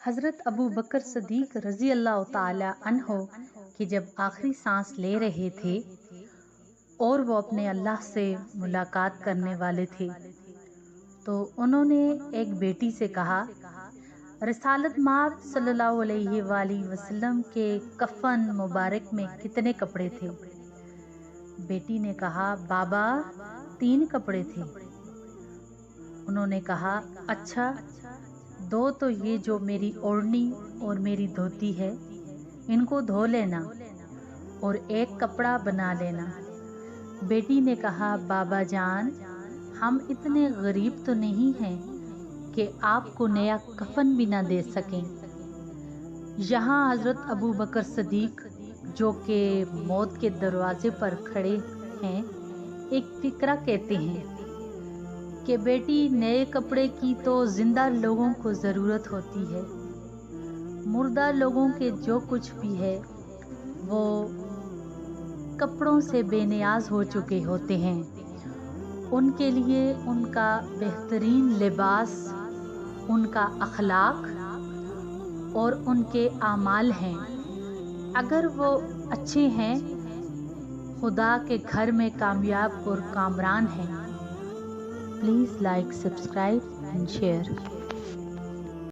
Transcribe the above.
حضرت ابو بکر صدیق رضی اللہ تعالی عنہ کہ جب آخری سانس لے رہے تھے اور وہ اپنے اللہ سے ملاقات کرنے والے تھے تو انہوں نے ایک بیٹی سے کہا، رسالت مآب صلی اللہ علیہ وآلہ وسلم کے کفن مبارک میں کتنے کپڑے تھے؟ بیٹی نے کہا، بابا 3 کپڑے تھے۔ انہوں نے کہا، اچھا 2 تو یہ جو میری اوڑھنی اور میری دھوتی ہے ان کو دھو لینا اور 1 کپڑا بنا لینا۔ بیٹی نے کہا، بابا جان ہم اتنے غریب تو نہیں ہیں کہ آپ کو نیا کفن بھی نہ دے سکیں۔ یہاں حضرت ابو بکر صدیق جو کہ موت کے دروازے پر کھڑے ہیں ایک فقرہ کہتے ہیں کہ بیٹی نئے کپڑے کی تو زندہ لوگوں کو ضرورت ہوتی ہے، مردہ لوگوں کے جو کچھ بھی ہے وہ کپڑوں سے بے نیاز ہو چکے ہوتے ہیں، ان کے لیے ان کا بہترین لباس ان کا اخلاق اور ان کے اعمال ہیں۔ اگر وہ اچھے ہیں خدا کے گھر میں کامیاب اور کامران ہیں۔ Please like, subscribe and share.